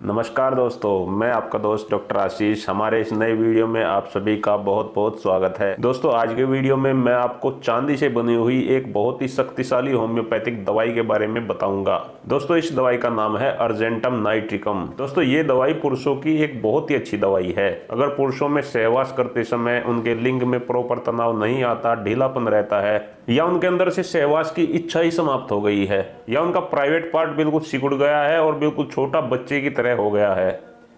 नमस्कार दोस्तों, मैं आपका दोस्त डॉक्टर आशीष। हमारे इस नए वीडियो में आप सभी का बहुत बहुत स्वागत है। दोस्तों, आज के वीडियो में मैं आपको चांदी से बनी हुई एक बहुत ही शक्तिशाली होम्योपैथिक दवाई के बारे में बताऊंगा। दोस्तों, इस दवाई का नाम है अर्जेंटम नाइट्रिकम। दोस्तों, ये दवाई पुरुषों की एक बहुत ही अच्छी दवाई है। अगर पुरुषों में सहवास करते समय उनके लिंग में प्रॉपर तनाव नहीं आता, ढीलापन रहता है, या उनके अंदर से सहवास की इच्छा ही समाप्त हो गई है, या उनका प्राइवेट पार्ट बिल्कुल सिकुड़ गया है और बिल्कुल छोटा बच्चे की तरह हो गया है,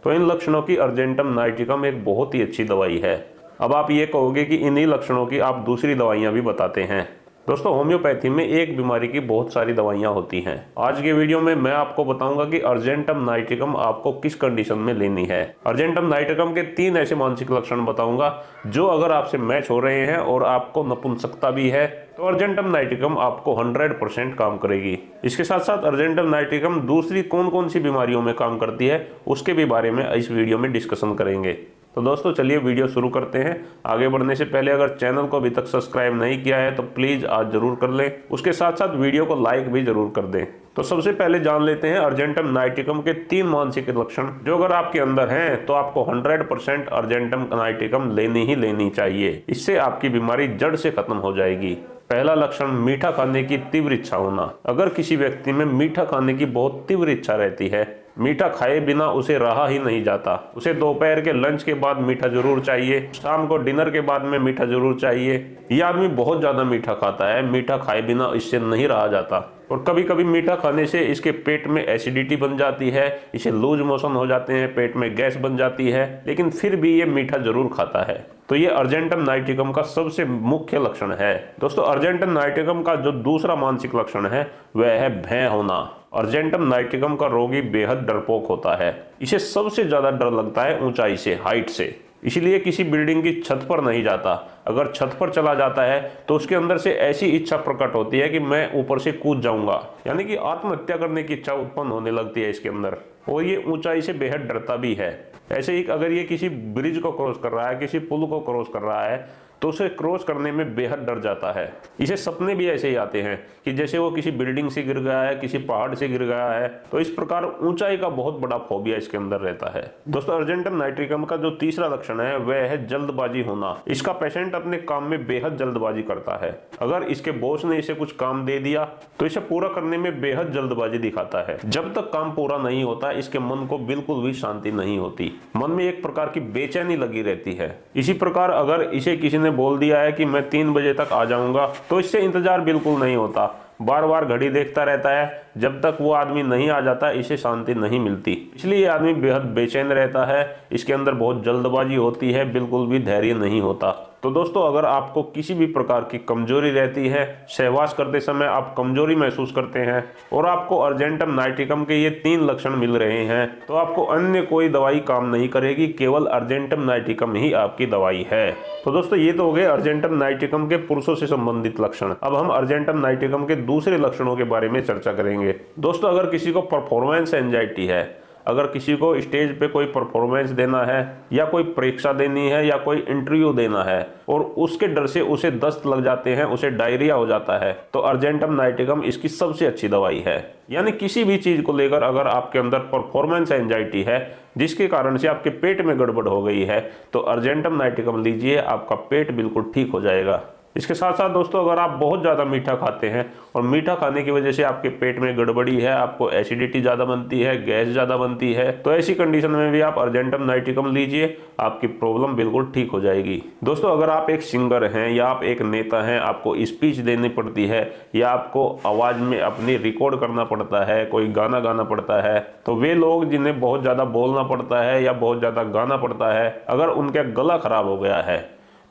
तो इन लक्षणों की अर्जेंटम नाइट्रिकम एक बहुत ही अच्छी दवाई है। अब आप ये कहोगे कि इन्हीं लक्षणों की आप दूसरी दवाइयां भी बताते हैं। दोस्तों, होम्योपैथी में एक बीमारी की बहुत सारी दवाइयां होती हैं। आज के वीडियो में मैं आपको बताऊंगा कि अर्जेंटम नाइट्रिकम आपको किस कंडीशन में लेनी है। अर्जेंटम नाइट्रिकम के 3 ऐसे मानसिक लक्षण बताऊंगा जो अगर आपसे मैच हो रहे हैं और आपको नपुंसकता भी है तो अर्जेंटम नाइट्रिकम आपको 100% काम करेगी। इसके साथ साथ अर्जेंटम नाइट्रिकम दूसरी कौन कौन सी बीमारियों में काम करती है उसके भी बारे में इस वीडियो में डिस्कशन करेंगे। तो दोस्तों, चलिए वीडियो शुरू करते हैं। आगे बढ़ने से पहले अगर चैनल को अभी तक सब्सक्राइब नहीं किया है तो प्लीज आज जरूर कर लें। उसके साथ साथ वीडियो को लाइक भी जरूर कर दें। तो सबसे पहले जान लेते हैं अर्जेंटम नाइट्रिकम के 3 मानसिक लक्षण जो अगर आपके अंदर हैं तो आपको 100% अर्जेंटम नाइट्रिकम लेनी ही लेनी चाहिए। इससे आपकी बीमारी जड़ से खत्म हो जाएगी। पहला लक्षण, मीठा खाने की तीव्र इच्छा होना। अगर किसी व्यक्ति में मीठा खाने की बहुत तीव्र इच्छा रहती है, मीठा खाए बिना उसे रहा ही नहीं जाता, उसे दोपहर के लंच के बाद मीठा जरूर चाहिए, शाम को डिनर के बाद में मीठा जरूर चाहिए, यह आदमी बहुत ज्यादा मीठा खाता है, मीठा खाए बिना इससे नहीं रहा जाता, और कभी कभी मीठा खाने से इसके पेट में एसिडिटी बन जाती है, इसे लूज मोशन हो जाते हैं, पेट में गैस बन जाती है, लेकिन फिर भी ये मीठा जरूर खाता है। तो ये अर्जेंटम नाइट्रिकम का सबसे मुख्य लक्षण है। दोस्तों, अर्जेंटम नाइट्रिकम का जो दूसरा मानसिक लक्षण है वह है भय होना। अर्जेंटम नाइट्रिकम का रोगी बेहद डरपोक होता है। इसे सबसे ज्यादा डर लगता है ऊंचाई से, हाइट से, इसलिए किसी बिल्डिंग की छत पर नहीं जाता। अगर छत पर चला जाता है तो उसके अंदर से ऐसी इच्छा प्रकट होती है कि मैं ऊपर से कूद जाऊंगा, यानी कि आत्महत्या करने की इच्छा उत्पन्न होने लगती है इसके अंदर, और ये ऊंचाई से बेहद डरता भी है। ऐसे ही अगर ये किसी ब्रिज को क्रॉस कर रहा है, किसी पुल को क्रॉस कर रहा है, तो उसे क्रॉस करने में बेहद डर जाता है। इसे सपने भी ऐसे ही आते हैं कि जैसे वो किसी बिल्डिंग से गिर गया है, किसी पहाड़ से गिर गया है। तो इस प्रकार ऊंचाई का बहुत बड़ा फोबिया इसके अंदर रहता है। दोस्तों, अर्जेंटम नाइट्रिकम का जो तीसरा लक्षण है वह है जल्दबाजी होना। इसका पेशेंट अपने काम में बेहद जल्दबाजी करता है। अगर इसके बॉस ने इसे कुछ काम दे दिया तो इसे पूरा करने में बेहद जल्दबाजी दिखाता है। जब तक काम पूरा नहीं होता इसके मन को बिल्कुल भी शांति नहीं होती, मन में एक प्रकार की बेचैनी लगी रहती है। इसी प्रकार अगर इसे किसी ने बोल दिया है कि मैं 3 बजे तक आ जाऊंगा तो इससे इंतजार बिल्कुल नहीं होता, बार बार घड़ी देखता रहता है। जब तक वो आदमी नहीं आ जाता इसे शांति नहीं मिलती, इसलिए ये आदमी बेहद बेचैन रहता है। इसके अंदर बहुत जल्दबाजी होती है, बिल्कुल भी धैर्य नहीं होता। तो दोस्तों, अगर आपको किसी भी प्रकार की कमजोरी रहती है, सहवास करते समय आप कमजोरी महसूस करते हैं और आपको अर्जेंटम नाइट्रिकम के ये 3 लक्षण मिल रहे हैं, तो आपको अन्य कोई दवाई काम नहीं करेगी, केवल अर्जेंटम नाइट्रिकम ही आपकी दवाई है। तो दोस्तों, ये तो हो गए अर्जेंटम नाइट्रिकम के पुरुषों से संबंधित लक्षण। अब हम अर्जेंटम नाइट्रिकम के दूसरे लक्षणों के बारे में चर्चा करेंगे। दोस्तों, अगर किसी को परफॉर्मेंस एंजाइटी है, अगर किसी को स्टेज पे कोई परफॉर्मेंस देना है या कोई परीक्षा देनी है या कोई इंटरव्यू देना है और उसके डर से उसे दस्त लग जाते हैं, उसे डायरिया हो जाता है, तो अर्जेंटम नाइट्रिकम इसकी सबसे अच्छी दवाई है। यानी किसी भी चीज को लेकर अगर आपके अंदर परफॉर्मेंस एंजाइटी है जिसके कारण से आपके पेट में गड़बड़ हो गई है तो अर्जेंटम नाइट्रिकम लीजिए, आपका पेट बिल्कुल ठीक हो जाएगा। इसके साथ साथ दोस्तों, अगर आप बहुत ज़्यादा मीठा खाते हैं और मीठा खाने की वजह से आपके पेट में गड़बड़ी है, आपको एसिडिटी ज़्यादा बनती है, गैस ज़्यादा बनती है, तो ऐसी कंडीशन में भी आप अर्जेंटम नाइट्रिकम लीजिए, आपकी प्रॉब्लम बिल्कुल ठीक हो जाएगी। दोस्तों, अगर आप एक सिंगर हैं या आप एक नेता हैं, आपको स्पीच देनी पड़ती है या आपको आवाज़ में अपनी रिकॉर्ड करना पड़ता है, कोई गाना गाना पड़ता है, तो वे लोग जिन्हें बहुत ज़्यादा बोलना पड़ता है या बहुत ज़्यादा गाना पड़ता है, अगर उनका गला खराब हो गया है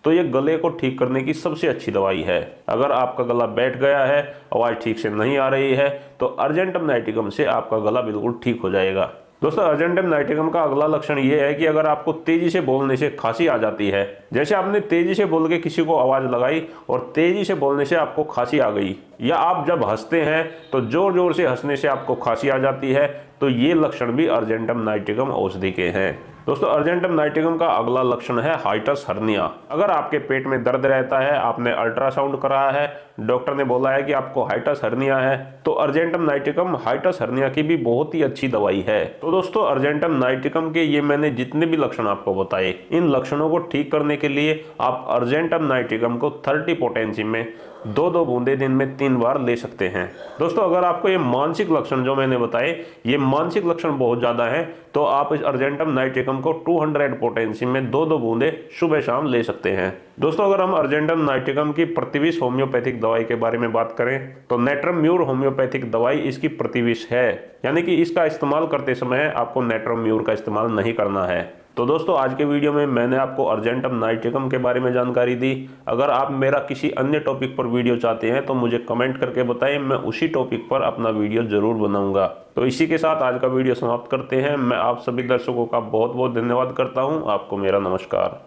तो ये गले को ठीक करने की सबसे अच्छी दवाई है। अगर आपका गला बैठ गया है, आवाज़ ठीक से नहीं आ रही है, तो अर्जेंटम नाइट्रिकम से आपका गला बिल्कुल ठीक हो जाएगा। दोस्तों, अर्जेंटम नाइट्रिकम का अगला लक्षण ये है कि अगर आपको तेजी से बोलने से खांसी आ जाती है, जैसे आपने तेजी से बोल के किसी को आवाज़ लगाई और तेजी से बोलने से आपको खांसी आ गई, या आप जब हंसते हैं तो जोर जोर से हंसने से आपको खांसी आ जाती है, तो ये लक्षण भी अर्जेंटम नाइट्रिकम औषधि के हैं। दोस्तों अर्जेंटम नाइटिगम का अगला लक्षण है हाइटस हर्निया। अगर आपके पेट में दर्द रहता है, आपने अल्ट्रासाउंड कराया है, डॉक्टर ने बोला है कि आपको हाइटस हर्निया है, तो अर्जेंटम नाइटिगम हाइटस हर्निया की भी बहुत ही अच्छी दवाई है। तो दोस्तों अर्जेंटम नाइटिगम के ये मैंने जितने भी लक्षण आपको बताए, इन लक्षणों को ठीक करने के लिए आप अर्जेंटम नाइटिगम को 30 पोटेंसी में 2-2 बूंदे दिन में 3 बार ले सकते हैं। दोस्तों अगर आपको ये मानसिक लक्षण जो मैंने बताए, ये मानसिक लक्षण बहुत ज्यादा है, तो आप इस अर्जेंटम नाइटिगम को 200 पोटेंसी में 2-2 बूंदे सुबह शाम ले सकते हैं। दोस्तों अगर हम अर्जेंटम नाइटिगम की प्रतिविष होम्योपैथिक दवाई के बारे में बात करें, तो नेट्रम्यूर होम्योपैथिक दवाई इसकी प्रतिविष है, यानी कि इसका इस्तेमाल करते समय आपको नेट्रम्यूर का इस्तेमाल नहीं करना है। तो दोस्तों आज के वीडियो में मैंने आपको अर्जेंटम नाइटिगम के बारे में जानकारी दी। अगर आप मेरा किसी अन्य टॉपिक पर वीडियो चाहते हैं तो मुझे कमेंट करके बताएं, मैं उसी टॉपिक पर अपना वीडियो जरूर बनाऊंगा। तो इसी के साथ आज का वीडियो समाप्त करते हैं। मैं आप सभी दर्शकों का बहुत बहुत धन्यवाद करता हूं। आपको मेरा नमस्कार।